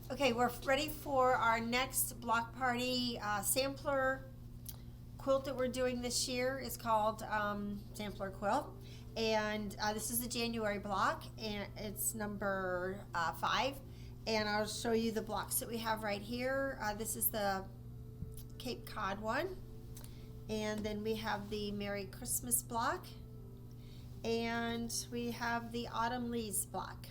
Okay, we're ready for our next block party sampler quilt that we're doing this year. Is called Sampler Quilt. And this is the January block, and it's number 5. And I'll show you the blocks that we have right here. This is the Cape Cod one. And then we have the Merry Christmas block. And we have the Autumn Leaves block.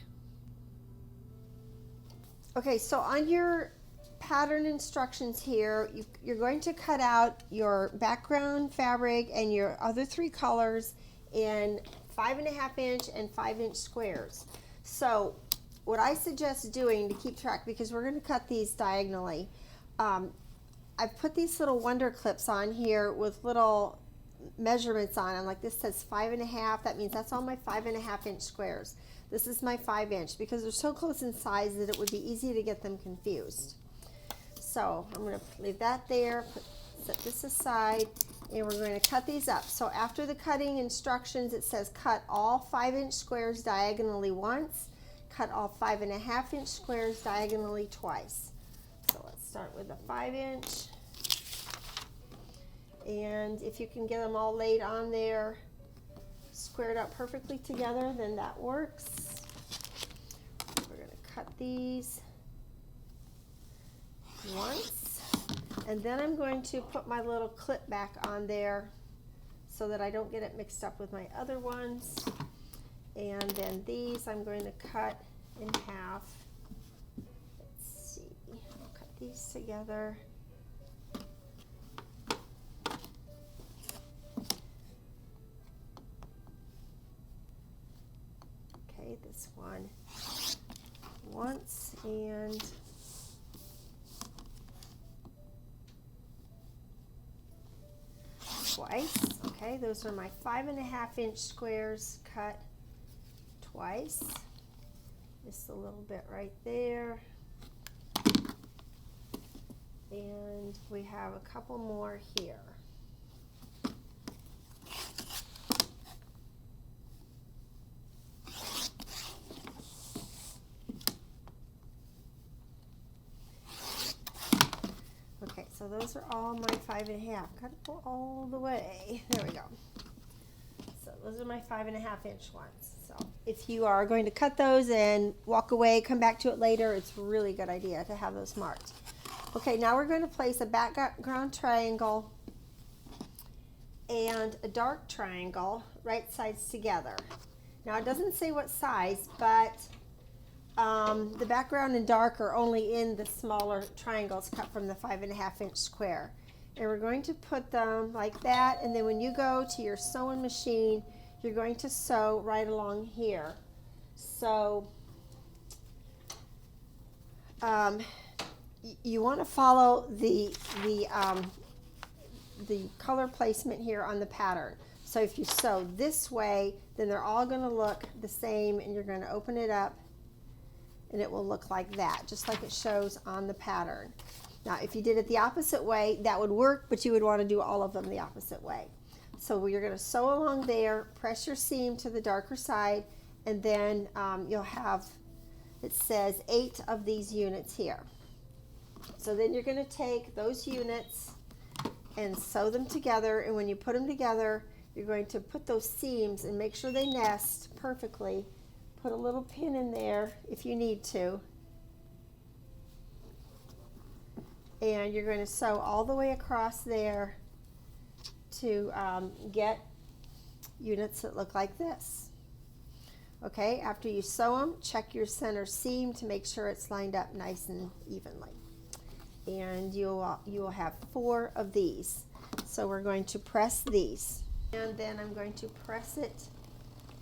Okay, so on your pattern instructions here, you're going to cut out your background fabric and your other 3 colors in 5.5 inch and 5 inch squares. So what I suggest doing to keep track, because we're going to cut these diagonally, I've put these little wonder clips on here with little measurements on them. Like this says 5.5, that means that's all my 5.5 inch squares. This is my 5 inch, because they're so close in size that it would be easy to get them confused. So I'm going to leave that there, set this aside, and we're going to cut these up. So after the cutting instructions, it says cut all 5 inch squares diagonally once, cut all 5.5 inch squares diagonally twice. So let's start with the 5 inch. And if you can get them all laid on there, squared up perfectly together, then that works. We're going to cut these once, and then I'm going to put my little clip back on there so that I don't get it mixed up with my other ones. And then these I'm going to cut in half. Let's see, I'll cut these together. This one once and twice. Okay, those are my 5.5 inch squares cut twice. Just a little bit right there. And we have a couple more here. So those are all my 5.5. Got to go all the way. There we go. So those are my 5.5 inch ones. So if you are going to cut those and walk away, come back to it later, it's a really good idea to have those marked. Okay, now we're going to place a background triangle and a dark triangle, right sides together. Now it doesn't say what size, but the background and dark are only in the smaller triangles cut from the 5.5 inch square. And we're going to put them like that, and then when you go to your sewing machine, you're going to sew right along here. So you want to follow the color placement here on the pattern. So if you sew this way, then they're all going to look the same, and you're going to open it up and it will look like that, just like it shows on the pattern. Now, if you did it the opposite way, that would work, but you would want to do all of them the opposite way. So you're going to sew along there, press your seam to the darker side, and then you'll have, it says 8 of these units here. So then you're going to take those units and sew them together, and when you put them together, you're going to put those seams and make sure they nest perfectly. Put a little pin in there if you need to. And you're going to sew all the way across there to get units that look like this. Okay, after you sew them, check your center seam to make sure it's lined up nice and evenly. And you will have 4 of these. So we're going to press these. And then I'm going to press it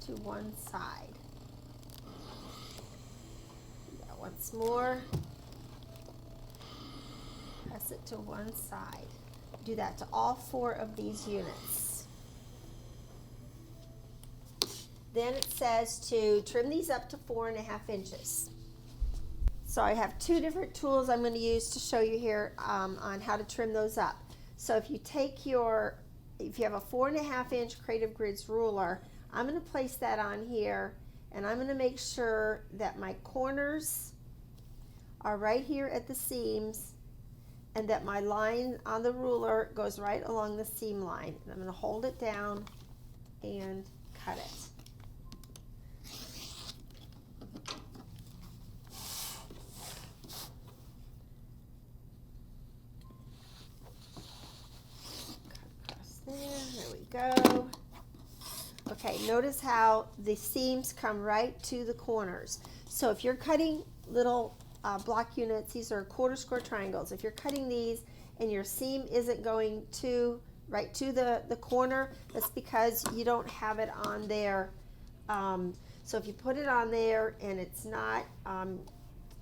to one side. Once more, press it to one side. Do that to all 4 of these units. Then it says to trim these up to 4.5 inches. So I have 2 different tools I'm going to use to show you here on how to trim those up. So if you take if you have a 4.5 inch Creative Grids ruler, I'm going to place that on here, and I'm going to make sure that my corners are right here at the seams, and that my line on the ruler goes right along the seam line. And I'm going to hold it down and cut it. There we go. Okay, notice how the seams come right to the corners. So if you're cutting little block units, these are quarter square triangles. If you're cutting these and your seam isn't going to right to the corner, that's because you don't have it on there. So if you put it on there and it's not,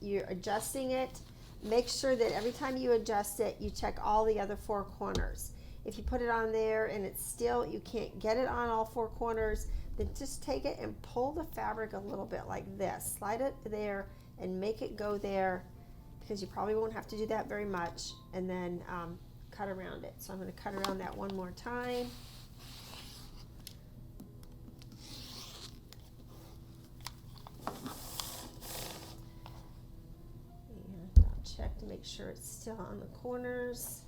you're adjusting it, make sure that every time you adjust it, you check all the other four corners. If you put it on there and it's still, you can't get it on all four corners, then just take it and pull the fabric a little bit like this. Slide it there and make it go there, because you probably won't have to do that very much, and then cut around it. So I'm going to cut around that one more time. And I'll check to make sure it's still on the corners.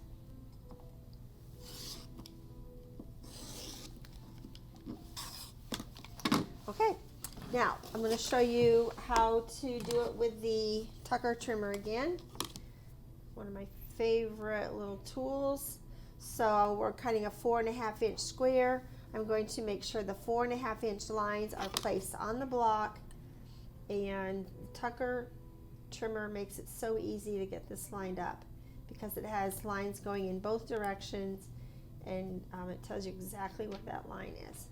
Okay, now I'm going to show you how to do it with the tucker trimmer again. One of my favorite little tools. So we're cutting a 4.5 inch square. I'm going to make sure the 4.5 inch lines are placed on the block, and the tucker trimmer makes it so easy to get this lined up because it has lines going in both directions, and it tells you exactly what that line is.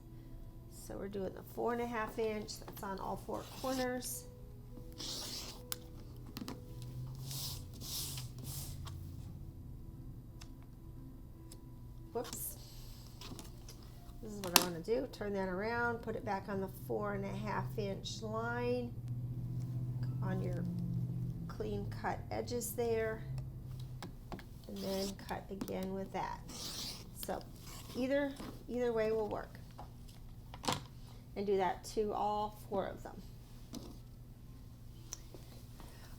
So we're doing the 4.5 inch, that's on all four corners. Whoops. This is what I want to do. Turn that around, put it back on the 4.5 inch line on your clean cut edges there, and then cut again with that. So either way will work. And do that to all four of them.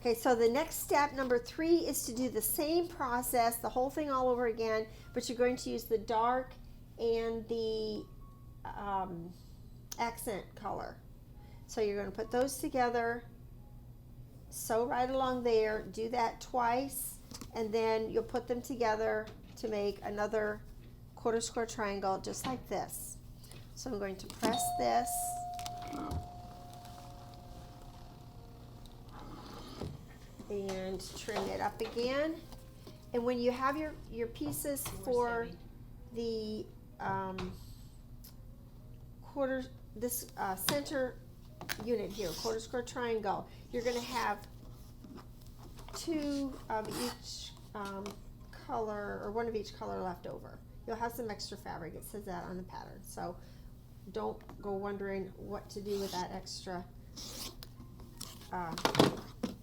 Okay, so the next step, number 3, is to do the same process, the whole thing all over again, but you're going to use the dark and the accent color. So you're going to put those together, sew right along there, do that twice, and then you'll put them together to make another quarter square triangle just like this. So I'm going to press this, and trim it up again. And when you have your pieces for the center unit here, quarter square triangle, you're going to have 2 of each color, or 1 of each color left over. You'll have some extra fabric. It says that on the pattern. So don't go wondering what to do with that extra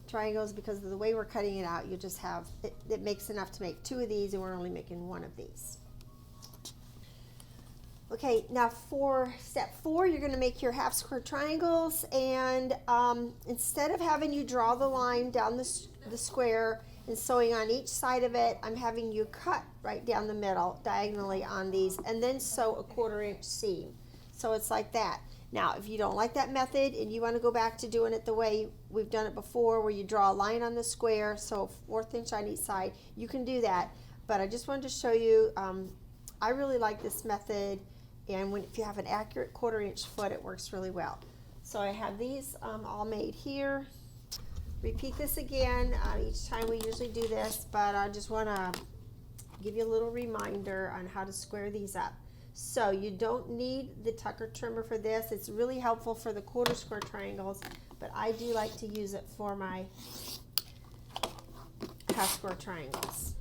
triangles, because of the way we're cutting it out. You just have, it makes enough to make 2 of these, and we're only making 1 of these. Okay, now for step 4, you're going to make your half square triangles, and instead of having you draw the line down the square and sewing on each side of it, I'm having you cut right down the middle diagonally on these, and then sew a 1/4 inch seam. So it's like that. Now, if you don't like that method and you want to go back to doing it the way we've done it before, where you draw a line on the square, so 1/4 inch on each side, you can do that. But I just wanted to show you, I really like this method, and if you have an accurate 1/4 inch foot, it works really well. So I have these all made here. Repeat this again each time. We usually do this, but I just want to give you a little reminder on how to square these up. So you don't need the tucker trimmer for this. It's really helpful for the quarter square triangles, but I do like to use it for my half square triangles.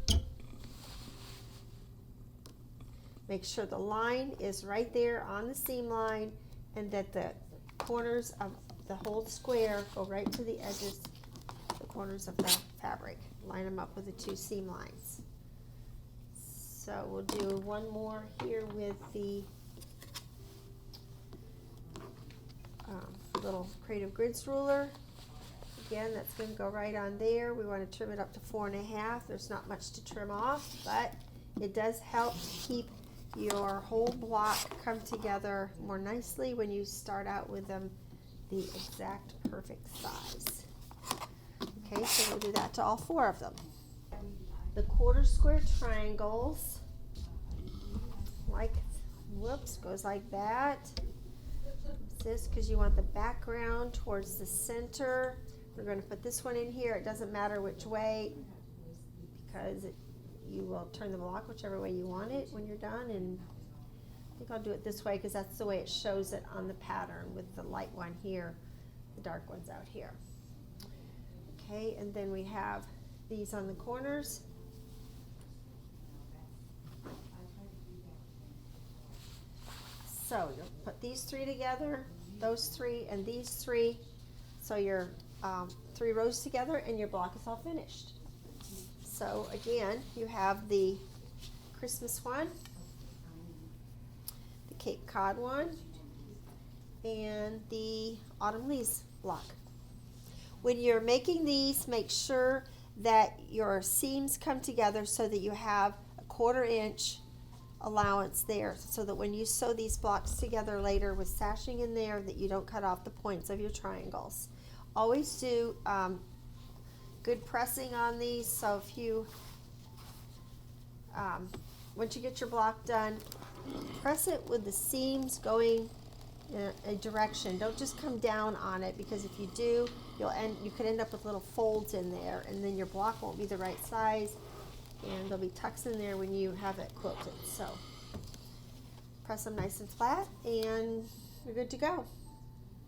Make sure the line is right there on the seam line, and that the corners of the whole square go right to the edges, the corners of the fabric. Line them up with the 2 seam lines. So we'll do one more here with the little Creative Grids ruler. Again, that's going to go right on there. We want to trim it up to 4.5. There's not much to trim off, but it does help keep your whole block come together more nicely when you start out with them the exact perfect size. Okay, so we'll do that to all 4 of them. The quarter square triangles, like, whoops, goes like that. This because you want the background towards the center. We're going to put this one in here. It doesn't matter which way because you will turn the block whichever way you want it when you're done. And I think I'll do it this way because that's the way it shows it on the pattern with the light one here, the dark ones out here. Okay, and then we have these on the corners. So you'll put these 3 together, those 3, and these 3. So your 3 rows together and your block is all finished. So again, you have the Christmas one, the Cape Cod one, and the Autumn Leaves block. When you're making these, make sure that your seams come together so that you have a 1/4 inch allowance there, so that when you sew these blocks together later with sashing in there, that you don't cut off the points of your triangles. Always do good pressing on these, so if you once you get your block done, press it with the seams going in a direction. Don't just come down on it, because if you do, you could end up with little folds in there, and then your block won't be the right size, and there'll be tucks in there when you have it quilted. So press them nice and flat, and you're good to go.